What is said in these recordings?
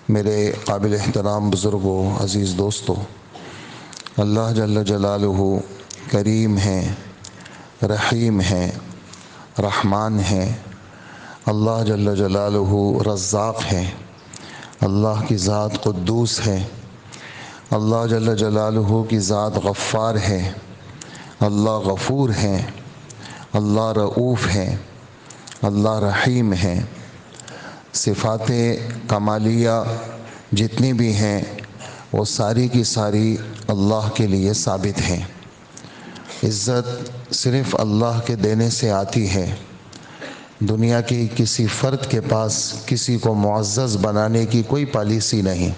میرے قابل احترام بزرگوں، عزیز دوستوں، اللہ جل جلالہ کریم ہیں، رحیم ہیں، رحمان ہیں۔ اللہ جل جلالہ رزاق ہے۔ اللہ کی ذات قدوس ہے۔ اللہ جل جلالہ کی ذات غفار ہے۔ اللہ غفور ہے۔ اللہ رؤوف ہے۔ اللہ رحیم ہے۔ صفات کمالیہ جتنی بھی ہیں وہ ساری کی ساری اللہ کے لیے ثابت ہیں۔ عزت صرف اللہ کے دینے سے آتی ہے۔ دنیا کی کسی فرد کے پاس کسی کو معزز بنانے کی کوئی پالیسی نہیں۔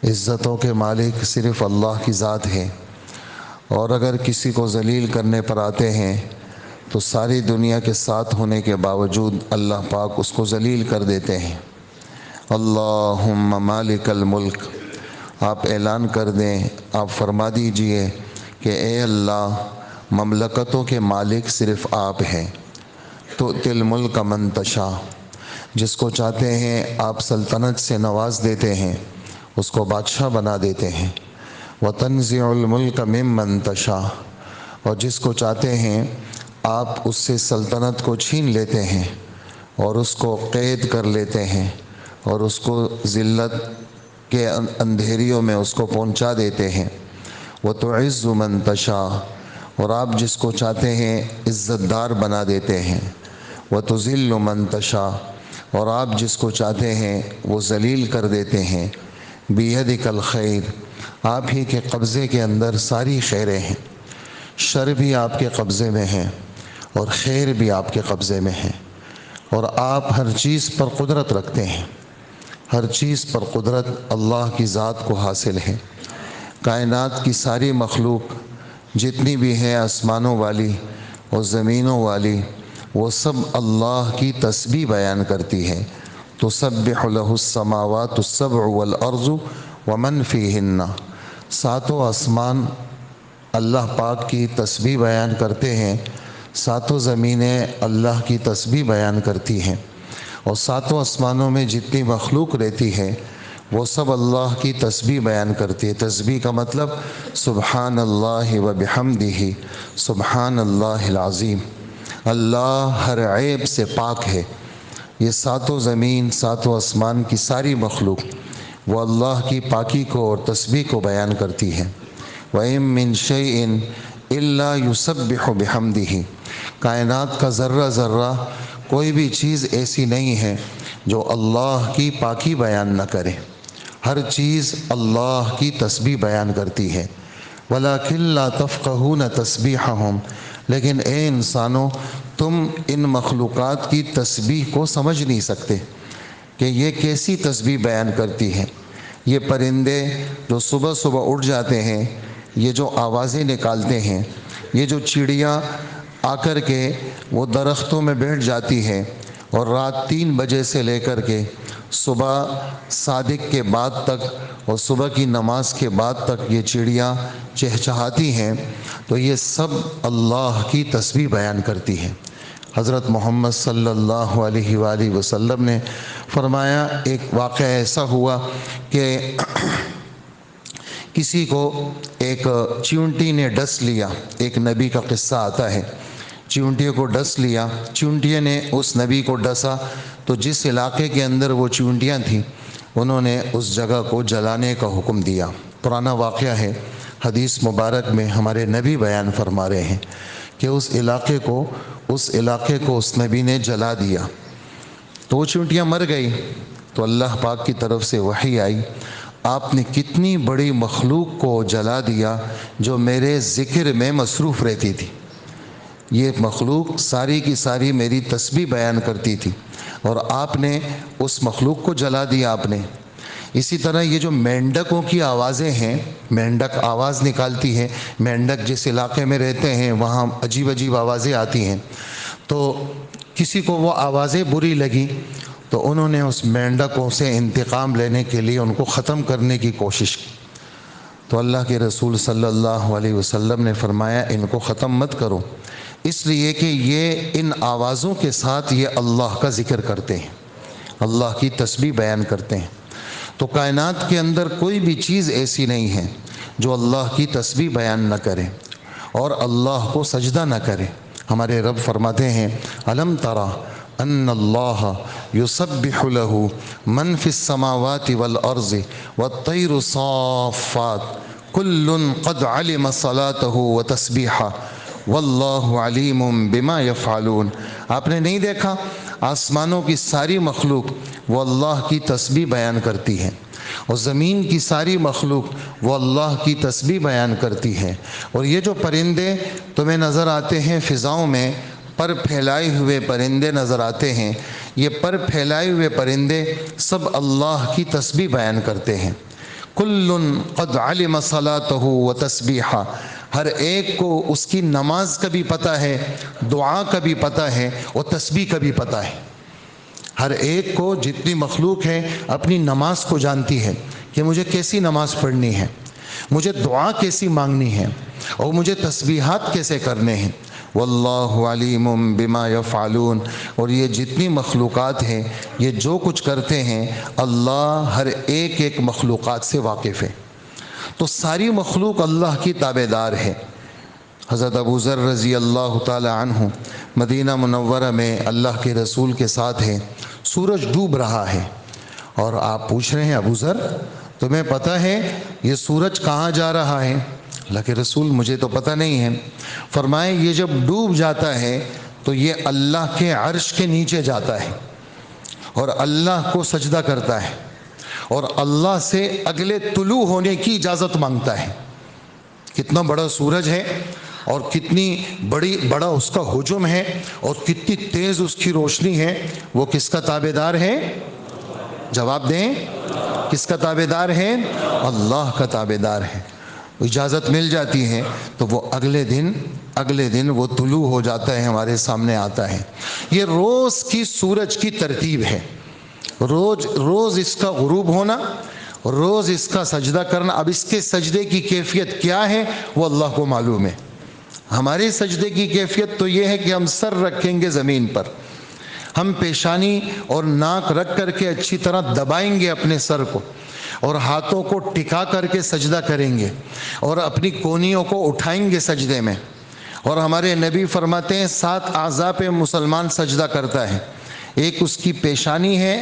عزتوں کے مالک صرف اللہ کی ذات ہے، اور اگر کسی کو ذلیل کرنے پر آتے ہیں تو ساری دنیا کے ساتھ ہونے کے باوجود اللہ پاک اس کو ذلیل کر دیتے ہیں۔ اللہم مالک الملک، آپ اعلان کر دیں، آپ فرما دیجئے کہ اے اللہ، مملکتوں کے مالک صرف آپ ہیں۔ تؤتی الملک من تشاء، جس کو چاہتے ہیں آپ سلطنت سے نواز دیتے ہیں، اس کو بادشاہ بنا دیتے ہیں۔ وتنزع الملک ممن تشاء، اور جس کو چاہتے ہیں آپ اس سے سلطنت کو چھین لیتے ہیں اور اس کو قید کر لیتے ہیں اور اس کو ذلت کے اندھیریوں میں اس کو پہنچا دیتے ہیں۔ وتعز من تشاء، اور آپ جس کو چاہتے ہیں عزت دار بنا دیتے ہیں۔ وتذل من تشاء، اور آپ جس کو چاہتے ہیں وہ ذلیل کر دیتے ہیں۔ بیدک الخیر، آپ ہی کے قبضے کے اندر ساری خیریں ہیں۔ شر بھی آپ کے قبضے میں ہیں اور خیر بھی آپ کے قبضے میں ہے، اور آپ ہر چیز پر قدرت رکھتے ہیں۔ ہر چیز پر قدرت اللہ کی ذات کو حاصل ہے۔ کائنات کی ساری مخلوق جتنی بھی ہیں، آسمانوں والی اور زمینوں والی، وہ سب اللہ کی تسبیح بیان کرتی ہے۔ تسبح لہ السماوات السبع والارض ومن فیہن، ساتوں آسمان اللہ پاک کی تسبیح بیان کرتے ہیں، ساتوں زمینیں اللہ کی تسبیح بیان کرتی ہیں، اور ساتوں آسمانوں میں جتنی مخلوق رہتی ہے وہ سب اللہ کی تسبیح بیان کرتی ہے۔ تسبیح کا مطلب سبحان اللہ و بحمدہ، سبحان اللہ العظیم۔ اللہ ہر عیب سے پاک ہے۔ یہ ساتوں زمین، ساتوں آسمان کی ساری مخلوق وہ اللہ کی پاکی کو اور تسبیح کو بیان کرتی ہے۔ وَإِن مِّن شَيْءٍ إِلَّا يُسَبِّحُ بِحَمْدِهِ، کائنات کا ذرہ ذرہ کوئی بھی چیز ایسی نہیں ہے جو اللہ کی پاکی بیان نہ کرے۔ ہر چیز اللہ کی تسبیح بیان کرتی ہے۔ وَلَكِن لَا تَفْقَهُونَ تَسْبِيحَهُمْ، لیکن اے انسانوں، تم ان مخلوقات کی تسبیح کو سمجھ نہیں سکتے کہ یہ کیسی تسبیح بیان کرتی ہے۔ یہ پرندے جو صبح صبح اٹھ جاتے ہیں، یہ جو آوازیں نکالتے ہیں، یہ جو چڑیاں آ کر کے وہ درختوں میں بیٹھ جاتی ہیں، اور رات 3 بجے سے لے کر کے صبح صادق کے بعد تک اور صبح کی نماز کے بعد تک یہ چڑیاں چہچہاتی ہیں، تو یہ سب اللہ کی تسبیح بیان کرتی ہیں۔ حضرت محمد صلی اللہ علیہ وآلہ وسلم نے فرمایا، ایک واقعہ ایسا ہوا کہ کسی کو ایک چیونٹی نے ڈس لیا۔ ایک نبی کا قصہ آتا ہے، چیونٹی کو ڈس لیا، چیونٹی نے اس نبی کو ڈسا، تو جس علاقے کے اندر وہ چیونٹیاں تھیں انہوں نے اس جگہ کو جلانے کا حکم دیا۔ پرانا واقعہ ہے، حدیث مبارک میں ہمارے نبی بیان فرما رہے ہیں کہ اس علاقے کو اس نبی نے جلا دیا، تو وہ چیونٹیاں مر گئی۔ تو اللہ پاک کی طرف سے وحی آئی، آپ نے کتنی بڑی مخلوق کو جلا دیا جو میرے ذکر میں مصروف رہتی تھی۔ یہ مخلوق ساری کی ساری میری تسبیح بیان کرتی تھی، اور آپ نے اس مخلوق کو جلا دیا آپ نے۔ اسی طرح یہ جو مینڈکوں کی آوازیں ہیں، مینڈک آواز نکالتی ہے، مینڈک جس علاقے میں رہتے ہیں وہاں عجیب عجیب آوازیں آتی ہیں، تو کسی کو وہ آوازیں بری لگی تو انہوں نے اس مینڈکوں سے انتقام لینے کے لیے ان کو ختم کرنے کی کوشش کی۔ تو اللہ کے رسول صلی اللہ علیہ وسلم نے فرمایا، ان کو ختم مت کرو، اس لیے کہ یہ ان آوازوں کے ساتھ یہ اللہ کا ذکر کرتے ہیں، اللہ کی تسبیح بیان کرتے ہیں۔ تو کائنات کے اندر کوئی بھی چیز ایسی نہیں ہے جو اللہ کی تسبیح بیان نہ کرے اور اللہ کو سجدہ نہ کرے۔ ہمارے رب فرماتے ہیں الم ترى ان اللہ یسبح له من فی السماوات والارض والطیر صافات کل قد علم صلاته وتسبیحه واللہ علیم بما یفعلون۔ آپ نے نہیں دیکھا آسمانوں کی ساری مخلوق وہ اللہ کی تسبیح بیان کرتی ہے، اور زمین کی ساری مخلوق وہ اللہ کی تسبیح بیان کرتی ہے، اور یہ جو پرندے تمہیں نظر آتے ہیں فضاؤں میں، پر پھیلائے ہوئے پرندے نظر آتے ہیں، یہ پر پھیلائے ہوئے پرندے سب اللہ کی تسبیح بیان کرتے ہیں۔ کل قد علم صلاته وتسبیحہ، ہر ایک کو اس کی نماز کا بھی پتہ ہے، دعا کا بھی پتہ ہے، اور تسبیح کا بھی پتہ ہے۔ ہر ایک کو، جتنی مخلوق ہے، اپنی نماز کو جانتی ہے کہ مجھے کیسی نماز پڑھنی ہے، مجھے دعا کیسی مانگنی ہے، اور مجھے تسبیحات کیسے کرنے ہیں۔ واللہ علیم بما یفعلون، اور یہ جتنی مخلوقات ہیں، یہ جو کچھ کرتے ہیں، اللہ ہر ایک ایک مخلوقات سے واقف ہے۔ تو ساری مخلوق اللہ کی تابع دار ہے۔ حضرت ابو ذر رضی اللہ تعالی عنہ مدینہ منورہ میں اللہ کے رسول کے ساتھ ہیں، سورج ڈوب رہا ہے، اور آپ پوچھ رہے ہیں ابو ذر تمہیں پتہ ہے یہ سورج کہاں جا رہا ہے؟ اللہ کے رسول مجھے تو پتہ نہیں ہے۔ فرمائے یہ جب ڈوب جاتا ہے تو یہ اللہ کے عرش کے نیچے جاتا ہے اور اللہ کو سجدہ کرتا ہے، اور اللہ سے اگلے طلوع ہونے کی اجازت مانگتا ہے۔ کتنا بڑا سورج ہے، اور کتنی بڑا اس کا حجم ہے، اور کتنی تیز اس کی روشنی ہے، وہ کس کا تابع دار ہے؟ جواب دیں، کس کا تابع دار ہے؟ اللہ کا تابع دار ہے۔ اجازت مل جاتی ہے تو وہ اگلے دن وہ طلوع ہو جاتا ہے، ہمارے سامنے آتا ہے۔ یہ روز کی سورج کی ترتیب ہے، روز اس کا غروب ہونا، روز اس کا سجدہ کرنا۔ اب اس کے سجدے کی کیفیت کیا ہے وہ اللہ کو معلوم ہے۔ ہمارے سجدے کی کیفیت تو یہ ہے کہ ہم سر رکھیں گے زمین پر، ہم پیشانی اور ناک رکھ کر کے اچھی طرح دبائیں گے اپنے سر کو، اور ہاتھوں کو ٹکا کر کے سجدہ کریں گے، اور اپنی کونیوں کو اٹھائیں گے سجدے میں۔ اور ہمارے نبی فرماتے ہیں 7 اعضاء پہ مسلمان سجدہ کرتا ہے، ایک اس کی پیشانی ہے،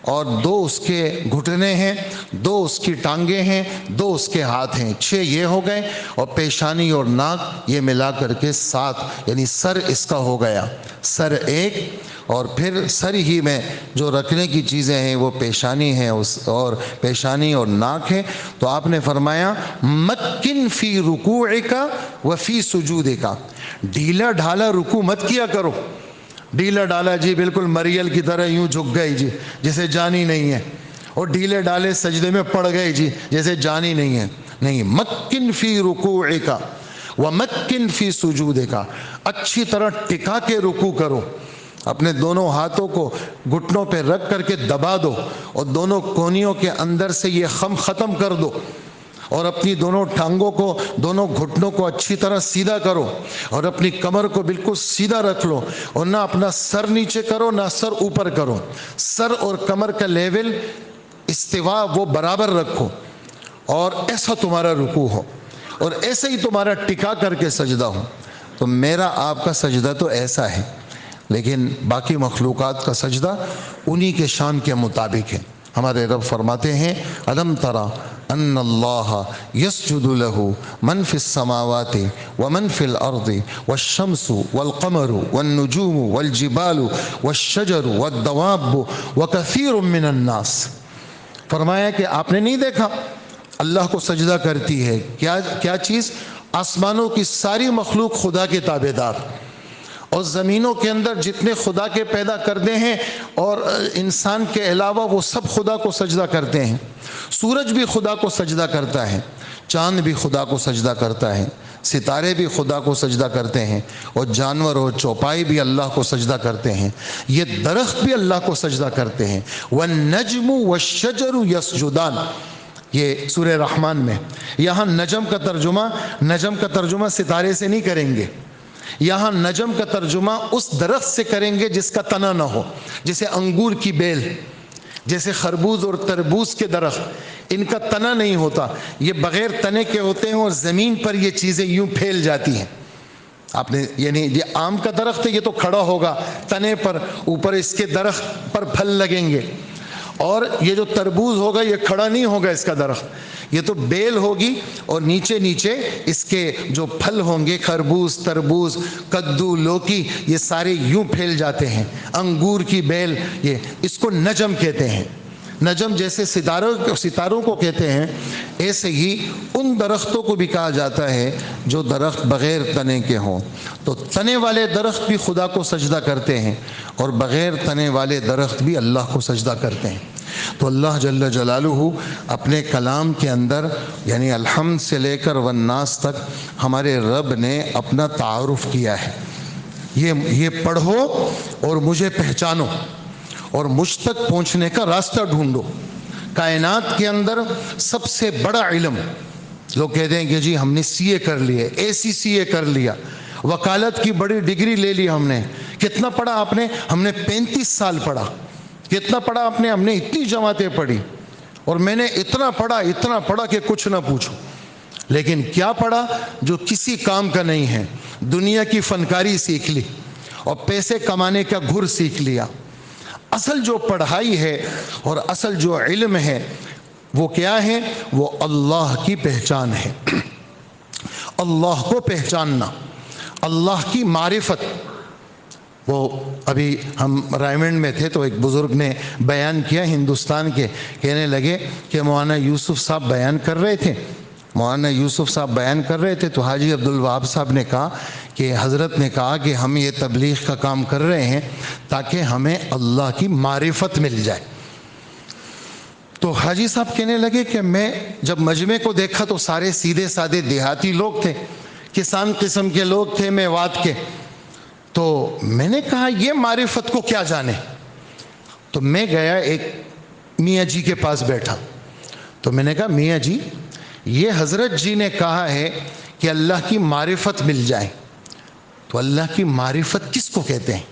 اور 2 اس کے گھٹنے ہیں، 2 اس کی ٹانگیں ہیں، 2 اس کے ہاتھ ہیں، 6 یہ ہو گئے، اور پیشانی اور ناک یہ ملا کر کے 7، یعنی سر اس کا ہو گیا، سر ایک، اور پھر سر ہی میں جو رکھنے کی چیزیں ہیں وہ پیشانی ہیں اور پیشانی اور ناک ہے۔ تو آپ نے فرمایا مکن فی رکوعک وفی سجودک، ڈھیلا ڈھالا رکوع مت کیا کرو، ڈھیلا ڈالا جی بالکل مریل کی طرح یوں جھک گئی جی جیسے جان ہی نہیں ہے، اور ڈھیلے ڈالے سجدے میں پڑ گئے جی جیسے جان ہی نہیں ہے۔ نہیں، مکن فی رکوعک ومکن فی سجودک، اچھی طرح ٹکا کے رکوع کرو، اپنے دونوں ہاتھوں کو گھٹنوں پہ رکھ کر کے دبا دو، اور دونوں کونیوں کے اندر سے یہ خم ختم کر دو، اور اپنی دونوں ٹانگوں کو، دونوں گھٹنوں کو اچھی طرح سیدھا کرو، اور اپنی کمر کو بالکل سیدھا رکھ لو، اور نہ اپنا سر نیچے کرو نہ سر اوپر کرو، سر اور کمر کا لیول استوا وہ برابر رکھو، اور ایسا تمہارا رکوع ہو، اور ایسے ہی تمہارا ٹکا کر کے سجدہ ہو۔ تو میرا آپ کا سجدہ تو ایسا ہے، لیکن باقی مخلوقات کا سجدہ انہی کے شان کے مطابق ہے۔ ہمارے رب فرماتے ہیں الم تری ان اللہ یسجد له من فی السماوات ومن فی الارض والشمس والقمر والنجوم والجبال والشجر والدواب وکثیر من الناس۔ فرمایا کہ آپ نے نہیں دیکھا اللہ کو سجدہ کرتی ہے کیا چیز؟ آسمانوں کی ساری مخلوق خدا کے تابع دار، اور زمینوں کے اندر جتنے خدا کے پیدا کردے ہیں اور انسان کے علاوہ وہ سب خدا کو سجدہ کرتے ہیں۔ سورج بھی خدا کو سجدہ کرتا ہے، چاند بھی خدا کو سجدہ کرتا ہے، ستارے بھی خدا کو سجدہ کرتے ہیں، اور جانور اور چوپائی بھی اللہ کو سجدہ کرتے ہیں، یہ درخت بھی اللہ کو سجدہ کرتے ہیں۔ والنجم والشجر یسجدان، یہ سورہ رحمان میں۔ یہاں نجم کا ترجمہ ستارے سے نہیں کریں گے، یہاں نجم کا ترجمہ اس درخت سے کریں گے جس کا تنا نہ ہو، جیسے انگور کی بیل، جیسے خربوز اور تربوز کے درخت، ان کا تنا نہیں ہوتا، یہ بغیر تنے کے ہوتے ہیں اور زمین پر یہ چیزیں یوں پھیل جاتی ہیں. آپ نے یعنی یہ آم کا درخت ہے، یہ تو کھڑا ہوگا تنے پر، اوپر اس کے درخت پر پھل لگیں گے. اور یہ جو تربوز ہوگا یہ کھڑا نہیں ہوگا اس کا درخت، یہ تو بیل ہوگی اور نیچے نیچے اس کے جو پھل ہوں گے، خربوز، تربوز، کدو، لوکی، یہ سارے یوں پھیل جاتے ہیں. انگور کی بیل، یہ اس کو نجم کہتے ہیں. نجم جیسے ستاروں کو کہتے ہیں، ایسے ہی ان درختوں کو بھی کہا جاتا ہے جو درخت بغیر تنے کے ہوں. تو تنے والے درخت بھی خدا کو سجدہ کرتے ہیں اور بغیر تنے والے درخت بھی اللہ کو سجدہ کرتے ہیں. تو اللہ جل جلالہ اپنے کلام کے اندر یعنی الحمد سے لے کر والناس تک ہمارے رب نے اپنا تعارف کیا ہے. یہ پڑھو اور مجھے پہچانو اور مجھ تک پہنچنے کا راستہ ڈھونڈو. کائنات کے اندر سب سے بڑا علم، لوگ کہتے ہیں کہ جی ہم نے سی اے کر لیے، ACCA کر لیا، وکالت کی بڑی ڈگری لے لی ہم نے. کتنا پڑھا آپ نے؟ ہم نے 35 سال پڑھا. کتنا پڑھا آپ نے؟ ہم نے اتنی جماعتیں پڑھی اور میں نے اتنا پڑھا کہ کچھ نہ پوچھو. لیکن کیا پڑھا جو کسی کام کا نہیں ہے؟ دنیا کی فنکاری سیکھ لی اور پیسے کمانے کا گھر سیکھ لیا. اصل جو پڑھائی ہے اور اصل جو علم ہے وہ کیا ہے؟ وہ اللہ کی پہچان ہے. اللہ کو پہچاننا، اللہ کی معرفت. وہ ابھی ہم رائمنڈ میں تھے تو ایک بزرگ نے بیان کیا ہندوستان کے، کہنے لگے کہ مولانا یوسف صاحب بیان کر رہے تھے تو حاجی عبدالوہاب صاحب نے کہا کہ حضرت نے کہا کہ ہم یہ تبلیغ کا کام کر رہے ہیں تاکہ ہمیں اللہ کی معرفت مل جائے. تو حاجی صاحب کہنے لگے کہ میں جب مجمع کو دیکھا تو سارے سیدھے سادے دیہاتی لوگ تھے، کسان قسم کے لوگ تھے میوات کے. تو میں نے کہا یہ معرفت کو کیا جانے. تو میں گیا ایک میاں جی کے پاس بیٹھا تو میں نے کہا میاں جی یہ حضرت جی نے کہا ہے کہ اللہ کی معرفت مل جائے، تو اللہ کی معرفت کس کو کہتے ہیں؟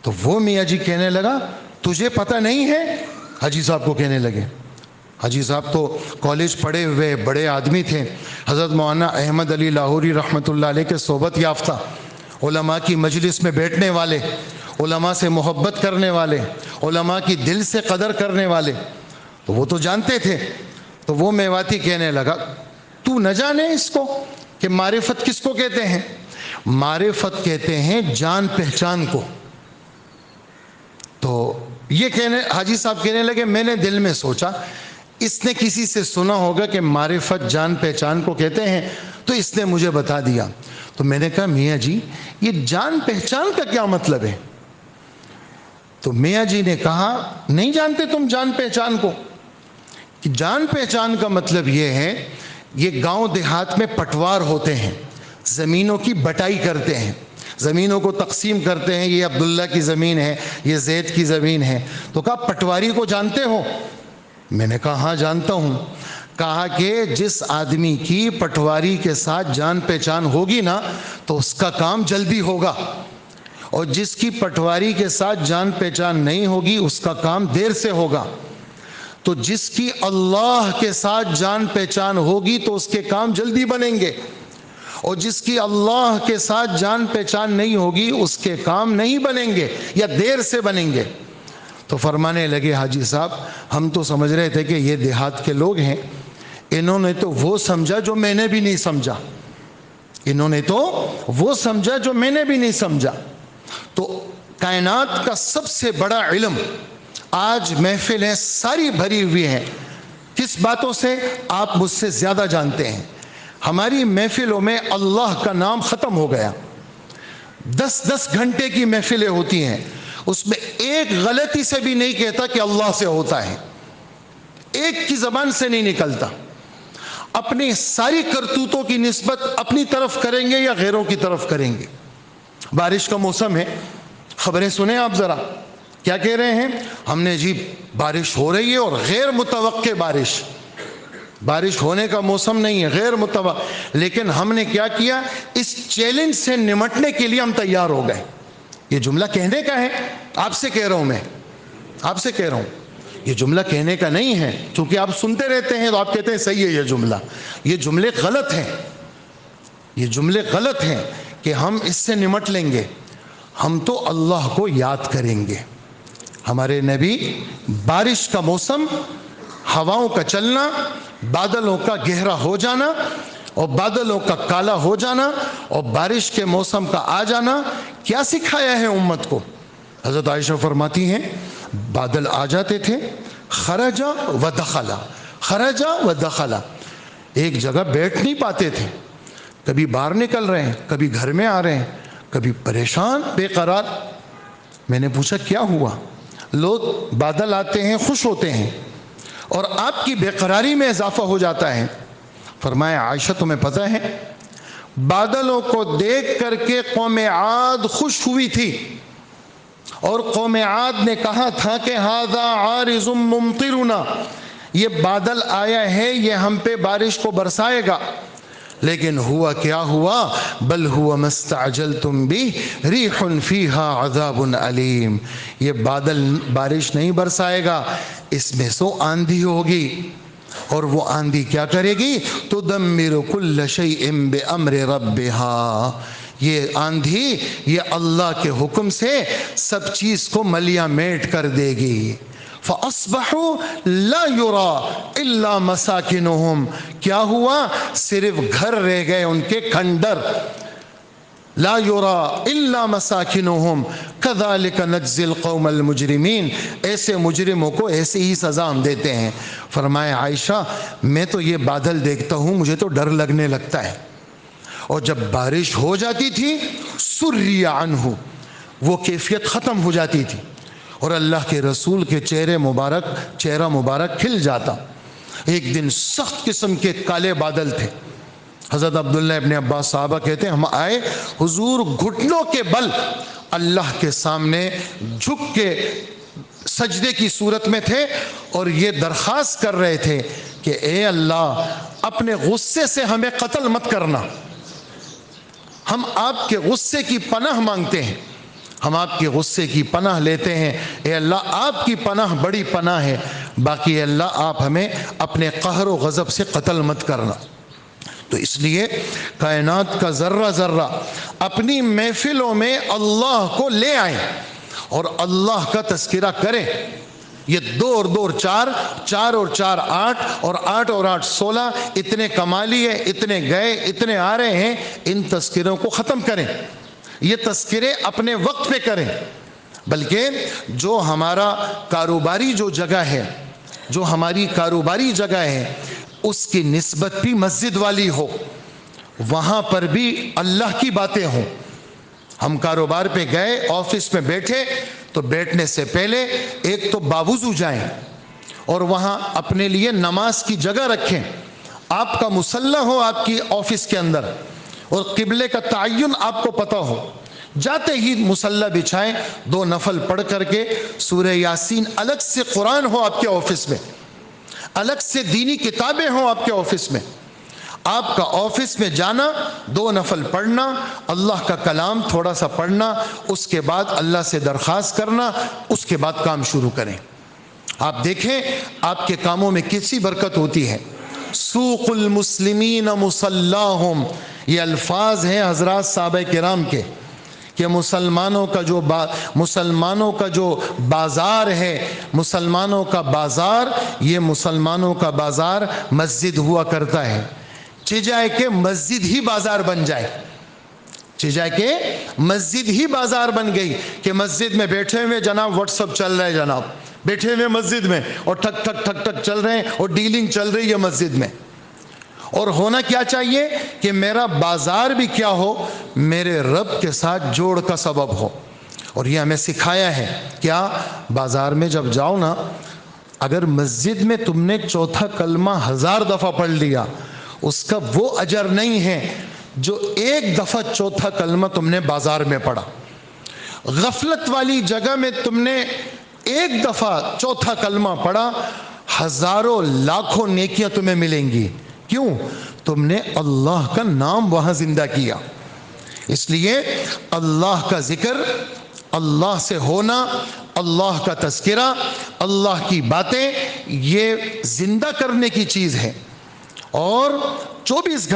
تو وہ میاں جی کہنے لگا تجھے پتہ نہیں ہے؟ حاجی صاحب کو کہنے لگے. حاجی صاحب تو کالج پڑھے ہوئے بڑے آدمی تھے، حضرت مولانا احمد علی لاہوری رحمۃ اللہ علیہ کے صحبت یافتہ، علماء کی مجلس میں بیٹھنے والے، علماء سے محبت کرنے والے، علماء کی دل سے قدر کرنے والے. تو وہ تو جانتے تھے. تو وہ میواتی کہنے لگا تو نہ جانے اس کو کہ معرفت کس کو کہتے ہیں؟ معرفت کہتے ہیں جان پہچان کو. تو یہ حاجی صاحب کہنے لگے میں نے دل میں سوچا اس نے کسی سے سنا ہوگا کہ معرفت جان پہچان کو کہتے ہیں تو اس نے مجھے بتا دیا. تو میں نے کہا میاں جی یہ جان پہچان کا کیا مطلب ہے؟ تو میاں جی نے کہا نہیں جانتے تم جان پہچان کو؟ کہ جان پہچان کا مطلب یہ ہے، یہ گاؤں دیہات میں پٹوار ہوتے ہیں، زمینوں کی بٹائی کرتے ہیں، زمینوں کو تقسیم کرتے ہیں، یہ عبداللہ کی زمین ہے، یہ زید کی زمین ہے. تو کہا پٹواری کو جانتے ہو؟ میں نے کہا ہاں جانتا ہوں. کہا کہ جس آدمی کی پٹواری کے ساتھ جان پہچان ہوگی نا تو اس کا کام جلدی ہوگا، اور جس کی پٹواری کے ساتھ جان پہچان نہیں ہوگی اس کا کام دیر سے ہوگا. تو جس کی اللہ کے ساتھ جان پہچان ہوگی تو اس کے کام جلدی بنیں گے، اور جس کی اللہ کے ساتھ جان پہچان نہیں ہوگی اس کے کام نہیں بنیں گے یا دیر سے بنیں گے. تو فرمانے لگے حاجی صاحب ہم تو سمجھ رہے تھے کہ یہ دیہات کے لوگ ہیں، انہوں نے تو وہ سمجھا جو میں نے بھی نہیں سمجھا، تو کائنات کا سب سے بڑا علم آج محفلیں ساری بھری ہوئی ہیں کس باتوں سے؟ آپ مجھ سے زیادہ جانتے ہیں. ہماری محفلوں میں اللہ کا نام ختم ہو گیا. 10 گھنٹے کی محفلیں ہوتی ہیں، اس میں ایک غلطی سے بھی نہیں کہتا کہ اللہ سے ہوتا ہے، ایک کی زبان سے نہیں نکلتا. اپنی ساری کرتوتوں کی نسبت اپنی طرف کریں گے یا غیروں کی طرف کریں گے. بارش کا موسم ہے، خبریں سنیں آپ ذرا کیا کہہ رہے ہیں. ہم نے جی بارش ہو رہی ہے اور غیر متوقع بارش ہونے کا موسم نہیں ہے، غیر متوقع. لیکن ہم نے کیا کیا؟ اس چیلنج سے نمٹنے کے لیے ہم تیار ہو گئے. یہ جملہ کہنے کا ہے، آپ سے کہہ رہا ہوں، یہ جملہ کہنے کا نہیں ہے، چونکہ آپ سنتے رہتے ہیں تو آپ کہتے ہیں صحیح ہے یہ جملہ. یہ جملے غلط ہیں، یہ جملے غلط ہیں کہ ہم اس سے نمٹ لیں گے. ہم تو اللہ کو یاد کریں گے. ہمارے نبی بارش کا موسم، ہواؤں کا چلنا، بادلوں کا گہرا ہو جانا اور بادلوں کا کالا ہو جانا اور بارش کے موسم کا آ جانا کیا سکھایا ہے امت کو. حضرت عائشہ فرماتی ہیں بادل آ جاتے تھے، خرجا و دخلا، خرجا و دخلا، ایک جگہ بیٹھ نہیں پاتے تھے، کبھی باہر نکل رہے ہیں، کبھی گھر میں آ رہے ہیں، کبھی پریشان بے قرار. میں نے پوچھا کیا ہوا؟ لوگ بادل آتے ہیں خوش ہوتے ہیں اور آپ کی بے قراری میں اضافہ ہو جاتا ہے. فرمایا عائشہ تمہیں پتہ ہے بادلوں کو دیکھ کر کے قوم عاد خوش ہوئی تھی اور قوم عاد نے کہا تھا کہ ھذا عارض ممطرنا، یہ بادل آیا ہے یہ ہم پہ بارش کو برسائے گا. لیکن ہوا کیا ہوا؟ بل ہوا ما استعجلتم بہ ریح فیہا عذاب علیم، یہ بادل بارش نہیں برسائے گا، اس میں سو آندھی ہوگی. اور وہ آندھی کیا کرے گی؟ تدمر کل شیء بامر ربہا، یہ آندھی یہ اللہ کے حکم سے سب چیز کو ملیہ میٹ کر دے گی. فَأَصْبَحُوا لَا يُرَى إِلَّا مَسَاكِنُهُمْ، کیا ہوا؟ صرف گھر رہ گئے ان کے کھنڈر. لا يُرَى إِلَّا مَسَاكِنُهُمْ كَذَلِكَ نَجْزِي الْقَوْمَ الْمُجْرِمِينَ، ایسے مجرموں کو ایسے ہی سزا ہم دیتے ہیں. فرمایا عائشہ میں تو یہ بادل دیکھتا ہوں مجھے تو ڈر لگنے لگتا ہے. اور جب بارش ہو جاتی تھی سُرِّیَ عَنْہُ، وہ کیفیت ختم ہو جاتی تھی اور اللہ کے رسول کے چہرہ مبارک کھل جاتا. ایک دن سخت قسم کے کالے بادل تھے. حضرت عبداللہ ابن عباس صحابہ کہتے ہیں ہم آئے، حضور گھٹنوں کے بل اللہ کے سامنے جھک کے سجدے کی صورت میں تھے اور یہ درخواست کر رہے تھے کہ اے اللہ اپنے غصے سے ہمیں قتل مت کرنا، ہم آپ کے غصے کی پناہ مانگتے ہیں، ہم آپ کے غصے کی پناہ لیتے ہیں. اے اللہ آپ کی پناہ بڑی پناہ ہے، باقی اے اللہ آپ ہمیں اپنے قہر و غضب سے قتل مت کرنا. تو اس لیے کائنات کا ذرہ ذرہ اپنی محفلوں میں اللہ کو لے آئیں اور اللہ کا تذکرہ کریں. یہ 2 اور 2 4، 4 اور 4 8 اور 8 اور 8 16، اتنے کمالی ہے، اتنے گئے اتنے آ رہے ہیں. ان تذکروں کو ختم کریں، یہ تذکرے اپنے وقت پہ کریں. بلکہ جو ہمارا کاروباری جو جگہ ہے، جو ہماری کاروباری جگہ ہے اس کی نسبت بھی مسجد والی ہو، وہاں پر بھی اللہ کی باتیں ہوں. ہم کاروبار پہ گئے، آفس میں بیٹھے تو بیٹھنے سے پہلے ایک تو باوضو جائیں اور وہاں اپنے لیے نماز کی جگہ رکھیں. آپ کا مصلی ہو آپ کی آفس کے اندر اور قبلے کا تعین آپ کو پتہ ہو، جاتے ہی مصلی بچھائیں، 2 نفل پڑھ کر کے سورہ یاسین، الگ سے قرآن ہو آپ کے آفس میں، الگ سے دینی کتابیں ہوں آپ کے آفس میں. آپ کا آفس میں جانا، 2 نفل پڑھنا، اللہ کا کلام تھوڑا سا پڑھنا، اس کے بعد اللہ سے درخواست کرنا، اس کے بعد کام شروع کریں. آپ دیکھیں آپ کے کاموں میں کیسی برکت ہوتی ہے. سوق المسلمین مصلاہم، یہ الفاظ ہیں حضرات صحابہ کرام کے کہ مسلمانوں کا جو بازار ہے، مسلمانوں کا بازار، یہ مسلمانوں کا بازار مسجد ہوا کرتا ہے. چاہے کہ مسجد ہی بازار بن جائے، چاہے کہ مسجد ہی بازار بن گئی کہ مسجد میں بیٹھے ہوئے جناب واٹس اپ چل رہا ہے، جناب بیٹھے ہوئے مسجد میں اور ٹھک ٹھک ٹھک ٹھک چل رہے ہیں اور ڈیلنگ چل رہی ہے مسجد میں. اور ہونا کیا چاہیے کہ میرا بازار بھی کیا ہو، میرے رب کے ساتھ جوڑ کا سبب ہو. اور یہ ہمیں سکھایا ہے کیا، بازار میں جب جاؤ نا، اگر مسجد میں تم نے چوتھا کلمہ 1000 دفعہ پڑھ لیا، اس کا وہ اجر نہیں ہے جو 1 دفعہ چوتھا کلمہ تم نے بازار میں پڑھا. غفلت والی جگہ میں تم نے 1 دفعہ چوتھا کلمہ پڑھا، ہزاروں لاکھوں نیکیاں تمہیں ملیں گی. کیوں؟ تم نے اللہ کا نام وہاں زندہ کیا. اس لیے اللہ کا ذکر، اللہ سے ہونا، اللہ کا تذکرہ، اللہ کی باتیں یہ زندہ کرنے کی چیز ہے. اور 24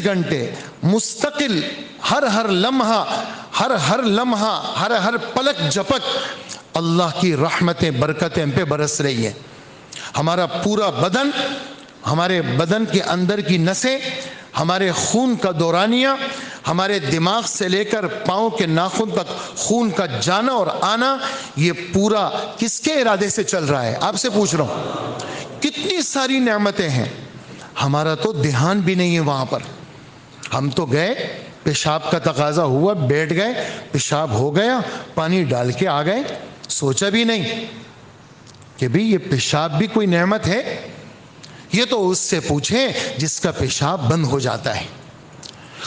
گھنٹے مستقل ہر لمحہ ہر پلک جھپک اللہ کی رحمتیں برکتیں ہم پہ برس رہی ہیں. ہمارا پورا بدن، ہمارے بدن کے اندر کی نسیں، ہمارے خون کا دورانیہ، ہمارے دماغ سے لے کر پاؤں کے ناخن تک خون کا جانا اور آنا، یہ پورا کس کے ارادے سے چل رہا ہے؟ آپ سے پوچھ رہا ہوں. کتنی ساری نعمتیں ہیں، ہمارا تو دھیان بھی نہیں ہے وہاں پر. ہم تو گئے، پیشاب کا تقاضا ہوا، بیٹھ گئے، پیشاب ہو گیا، پانی ڈال کے آ گئے، سوچا بھی نہیں کہ بھی یہ پیشاب بھی کوئی نعمت ہے. یہ تو اس سے پوچھیں جس کا پیشاب بند ہو جاتا ہے،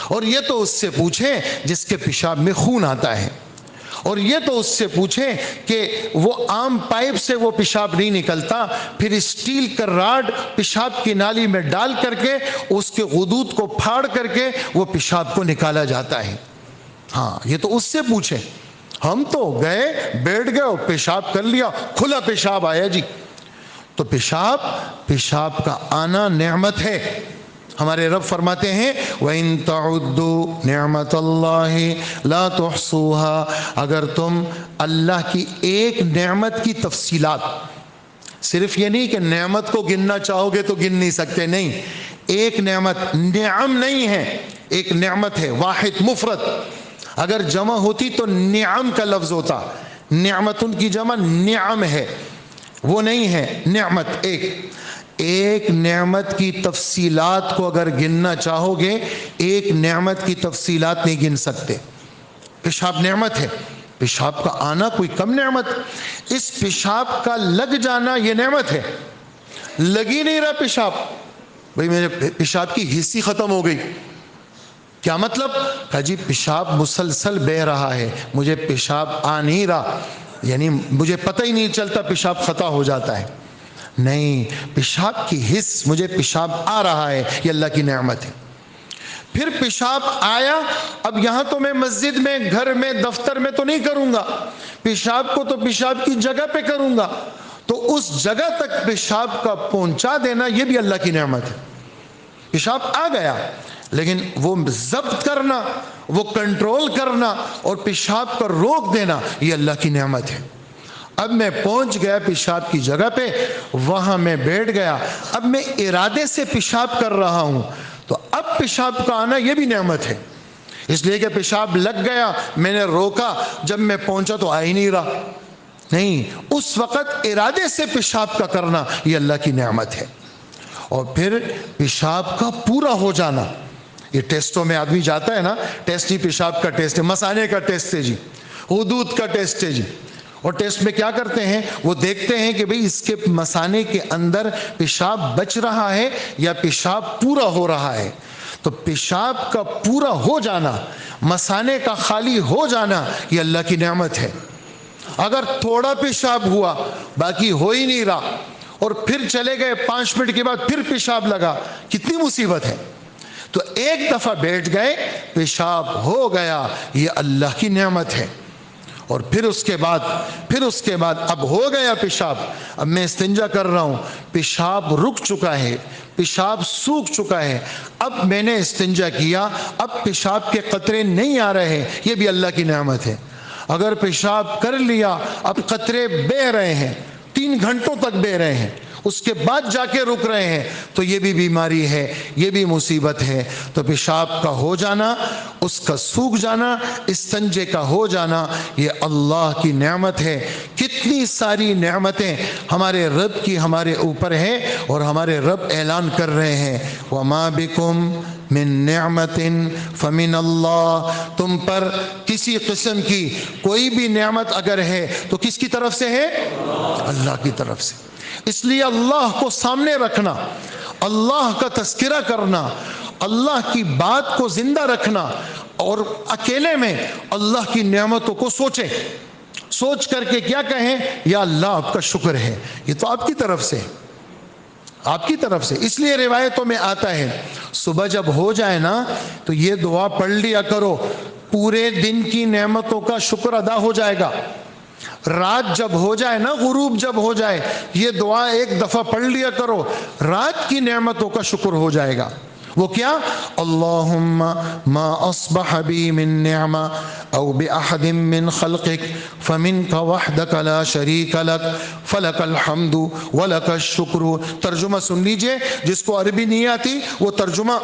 اور یہ تو اس سے پوچھیں جس کے پیشاب میں خون آتا ہے، اور یہ تو اس سے پوچھیں کہ وہ عام پائپ سے وہ پیشاب نہیں نکلتا، پھر اسٹیل کا راڈ پیشاب کی نالی میں ڈال کر کے اس کے غدود کو پھاڑ کر کے وہ پیشاب کو نکالا جاتا ہے. ہاں، یہ تو اس سے پوچھیں. ہم تو گئے، بیٹھ گئے اور پیشاب کر لیا، کھلا پیشاب آیا جی. تو پیشاب کا آنا نعمت ہے. ہمارے رب فرماتے ہیں وَإِن تَعُدُّوا نِعْمَةَ اللَّهِ لَا تُحْصُوهَا، اگر تم اللہ کی ایک نعمت کی تفصیلات، صرف یہ نہیں کہ نعمت کو گننا چاہو گے تو گن نہیں سکتے، نہیں، ایک نعمت، نعم نہیں ہے، ایک نعمت ہے، واحد مفرد. اگر جمع ہوتی تو نعم کا لفظ ہوتا، نعمت ان کی جمع نعم ہے، وہ نہیں ہے نعمت. ایک نعمت کی تفصیلات کو اگر گننا چاہو گے، ایک نعمت کی تفصیلات نہیں گن سکتے. پیشاب نعمت ہے، پیشاب کا آنا کوئی کم نعمت. اس پیشاب کا لگ جانا یہ نعمت ہے. لگ ہی نہیں رہا پیشاب، بھئی میرے پیشاب کی حصی ختم ہو گئی. کیا مطلب؟ کہا جی پیشاب مسلسل بہ رہا ہے، مجھے پیشاب آ نہیں رہا، یعنی مجھے پتہ ہی نہیں چلتا پیشاب خطا ہو جاتا ہے. نہیں، پیشاب کی حس، مجھے پیشاب آ رہا ہے، یہ اللہ کی نعمت ہے. پھر پیشاب آیا، اب یہاں تو میں مسجد میں، گھر میں، دفتر میں تو نہیں کروں گا، پیشاب کو تو پیشاب کی جگہ پہ کروں گا. تو اس جگہ تک پیشاب کا پہنچا دینا یہ بھی اللہ کی نعمت ہے. پیشاب آ گیا لیکن وہ ضبط کرنا، وہ کنٹرول کرنا اور پیشاب پر روک دینا یہ اللہ کی نعمت ہے. اب میں پہنچ گیا پیشاب کی جگہ پہ، وہاں میں بیٹھ گیا، اب میں ارادے سے پیشاب کر رہا ہوں، تو اب پیشاب کا آنا یہ بھی نعمت ہے. اس لیے کہ پیشاب لگ گیا، میں نے روکا، جب میں پہنچا تو آ ہی نہیں رہا. نہیں، اس وقت ارادے سے پیشاب کا کرنا یہ اللہ کی نعمت ہے. اور پھر پیشاب کا پورا ہو جانا، یہ ٹیسٹوں میں آدمی جاتا ہے نا، ٹیسٹ ہی پیشاب کا ٹیسٹ ہے، مثانے کا ٹیسٹ ہے جی، حدود کا ٹیسٹ ہے جی. اور ٹیسٹ میں کیا کرتے ہیں؟ وہ دیکھتے ہیں کہ بھئی اس کے مثانے کے اندر پیشاب بچ رہا ہے یا پیشاب پورا ہو رہا ہے. تو پیشاب کا پورا ہو جانا، مثانے کا خالی ہو جانا یہ اللہ کی نعمت ہے. اگر تھوڑا پیشاب ہوا، باقی ہو ہی نہیں رہا، اور پھر چلے گئے 5 منٹ کے بعد پھر پیشاب لگا، کتنی مصیبت ہے. تو ایک دفعہ بیٹھ گئے، پیشاب ہو گیا، یہ اللہ کی نعمت ہے. اور پھر اس کے بعد اب ہو گیا پیشاب، اب میں استنجا کر رہا ہوں، پیشاب رک چکا ہے، پیشاب سوکھ چکا ہے، اب میں نے استنجا کیا، اب پیشاب کے قطرے نہیں آ رہے، یہ بھی اللہ کی نعمت ہے. اگر پیشاب کر لیا، اب قطرے بہہ رہے ہیں، 3 گھنٹوں تک بہہ رہے ہیں، اس کے بعد جا کے رک رہے ہیں، تو یہ بھی بیماری ہے، یہ بھی مصیبت ہے. تو پیشاب کا ہو جانا، اس کا سوکھ جانا، استنجے کا ہو جانا، یہ اللہ کی نعمت ہے. کتنی ساری نعمتیں ہمارے رب کی ہمارے اوپر ہیں، اور ہمارے رب اعلان کر رہے ہیں وَمَا بِكُم من نعمت فمن اللہ. تم پر کسی قسم کی کوئی بھی نعمت اگر ہے تو کس کی طرف سے ہے؟ اللہ کی طرف سے. اس لیے اللہ کو سامنے رکھنا، اللہ کا تذکرہ کرنا، اللہ کی بات کو زندہ رکھنا، اور اکیلے میں اللہ کی نعمتوں کو سوچ کر کے کیا کہیں؟ یا اللہ آپ کا شکر ہے، یہ تو آپ کی طرف سے، آپ کی طرف سے. اس لیے روایتوں میں آتا ہے صبح جب ہو جائے نا تو یہ دعا پڑھ لیا کرو، پورے دن کی نعمتوں کا شکر ادا ہو جائے گا. رات جب ہو جائے نا، غروب جب ہو جائے، یہ دعا ایک دفعہ پڑھ لیا کرو، رات کی نعمتوں کا شکر ہو جائے گا۔ وہ کیا؟ اللہم ما اصبح بی من نعمہ او باحد من خلقک فمنک وحدک لا شریک لک فلک الحمد ولک الشکر۔ ترجمہ سن لیجئے، جس کو عربی نہیں آتی وہ ترجمہ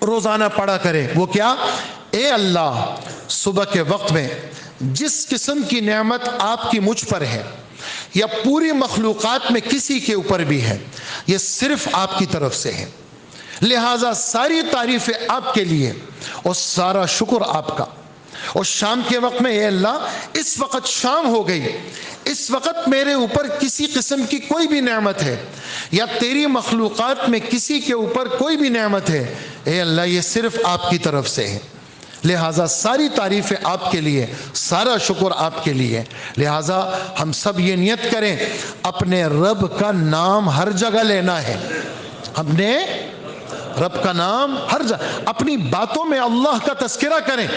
روزانہ پڑھا کرے۔ وہ کیا؟ اے اللہ، صبح کے وقت میں جس قسم کی نعمت آپ کی مجھ پر ہے یا پوری مخلوقات میں کسی کے اوپر بھی ہے، یہ صرف آپ کی طرف سے ہے، لہٰذا ساری تعریفیں آپ کے لیے اور سارا شکر آپ کا۔ اور شام کے وقت میں، اے اللہ اس وقت شام ہو گئی، اس وقت میرے اوپر کسی قسم کی کوئی بھی نعمت ہے یا تیری مخلوقات میں کسی کے اوپر کوئی بھی نعمت ہے، اے اللہ یہ صرف آپ کی طرف سے ہے، لہٰذا ساری تعریفیں آپ کے لیے، سارا شکر آپ کے لیے۔ لہٰذا ہم سب یہ نیت کریں، اپنے رب کا نام ہر جگہ لینا ہے۔ ہم نے رب کا نام ہر جگہ، اپنی باتوں میں اللہ کا تذکرہ کریں،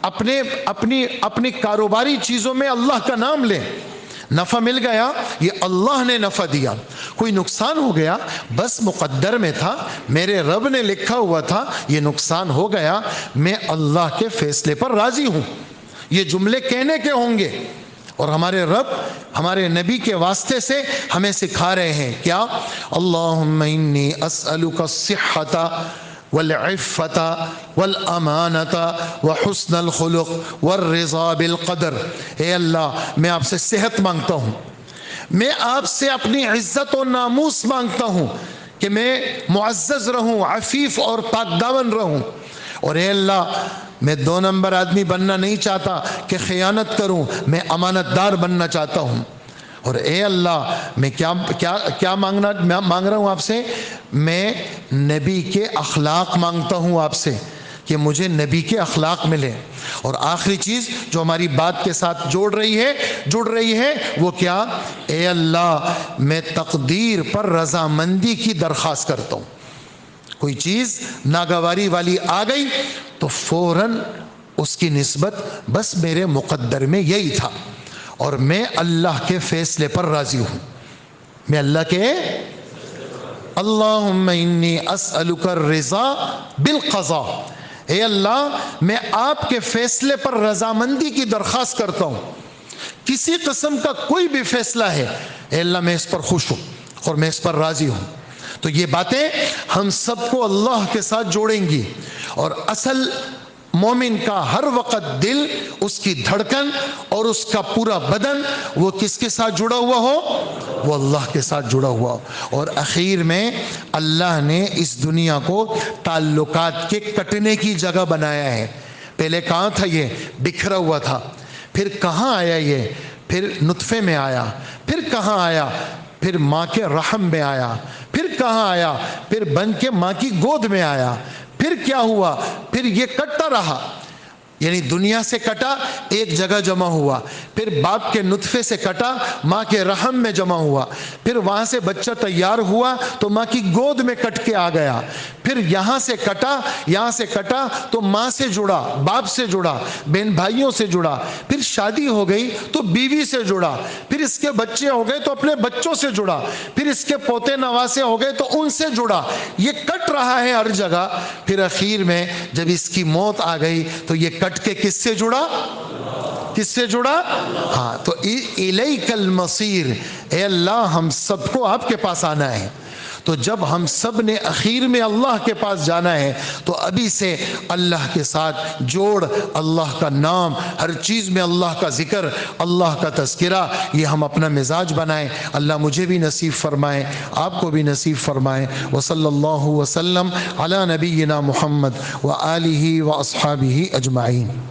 اپنی کاروباری چیزوں میں اللہ کا نام لیں۔ نفع مل گیا، یہ اللہ نے نفع دیا، کوئی نقصان ہو گیا بس مقدر میں تھا، میرے رب نے لکھا ہوا تھا، یہ نقصان ہو گیا، میں اللہ کے فیصلے پر راضی ہوں۔ یہ جملے کہنے کے ہوں گے، اور ہمارے رب ہمارے نبی کے واسطے سے ہمیں سکھا رہے ہیں کیا؟ اللہم انی اسألک الصحۃ والعفۃ والامانۃ وحسن الخلق والرضا بالقدر۔ اے اللہ میں آپ سے صحت مانگتا ہوں، میں آپ سے اپنی عزت و ناموس مانگتا ہوں کہ میں معزز رہوں، عفیف اور پاک دامن رہوں، اور اے اللہ میں 2 نمبر آدمی بننا نہیں چاہتا کہ خیانت کروں، میں امانت دار بننا چاہتا ہوں۔ اور اے اللہ میں کیا مانگ رہا ہوں آپ سے؟ میں نبی کے اخلاق مانگتا ہوں آپ سے کہ مجھے نبی کے اخلاق ملے۔ اور آخری چیز جو ہماری بات کے ساتھ جڑ رہی ہے وہ کیا؟ اے اللہ میں تقدیر پر رضامندی کی درخواست کرتا ہوں۔ کوئی چیز ناگواری والی آ گئی تو فوراً اس کی نسبت بس میرے مقدر میں یہی تھا، اور میں اللہ کے فیصلے پر راضی ہوں، میں اللہ کے اللہم انی اسألک الرضا بالقضاء۔ اے اللہ میں آپ کے فیصلے پر رضامندی کی درخواست کرتا ہوں، کسی قسم کا کوئی بھی فیصلہ ہے اے اللہ میں اس پر خوش ہوں اور میں اس پر راضی ہوں۔ تو یہ باتیں ہم سب کو اللہ کے ساتھ جوڑیں گی، اور اصل مومن کا ہر وقت دل، اس کی دھڑکن اور اس کا پورا بدن وہ کس کے ساتھ جڑا ہوا ہو؟ وہ اللہ کے ساتھ جڑا ہوا ہو۔ اور اخیر میں اللہ نے اس دنیا کو تعلقات کے کٹنے کی جگہ بنایا ہے۔ پہلے کہاں تھا؟ یہ بکھرا ہوا تھا، پھر کہاں آیا؟ یہ پھر نطفے میں آیا، پھر کہاں آیا؟ پھر ماں کے رحم میں آیا، پھر کہاں آیا؟ پھر بن کے ماں کی گود میں آیا، پھر کیا ہوا؟ پھر یہ کٹتا رہا، یعنی دنیا سے کٹا، ایک جگہ جمع ہوا، پھر باپ کے نطفے سے کٹا، ماں کے رحم میں جمع ہوا، پھر وہاں سے بچہ تیار ہوا تو ماں کی گود میں کٹ کے آ گیا، پھر یہاں سے کٹا تو ماں سے جڑا، باپ سے جڑا، بہن بھائیوں سے جڑا، پھر شادی ہو گئی تو بیوی سے جڑا، پھر اس کے بچے ہو گئے تو اپنے بچوں سے جڑا، پھر اس کے پوتے نواسے ہو گئے تو ان سے جڑا، یہ کٹ رہا ہے ہر جگہ۔ پھر اخیر میں جب اس کی موت آ گئی تو یہ کٹ کے کس سے جڑا؟ کس سے جڑا؟ ہاں، تو الیک المصیر، اے اللہ ہم سب کو آپ کے پاس آنا ہے۔ تو جب ہم سب نے اخیر میں اللہ کے پاس جانا ہے تو ابھی سے اللہ کے ساتھ جوڑ، اللہ کا نام، ہر چیز میں اللہ کا ذکر، اللہ کا تذکرہ، یہ ہم اپنا مزاج بنائیں۔ اللہ مجھے بھی نصیب فرمائے، آپ کو بھی نصیب فرمائے۔ وصلی اللہ وسلم علی نبینا محمد وآلہ واصحابہ اجمعین۔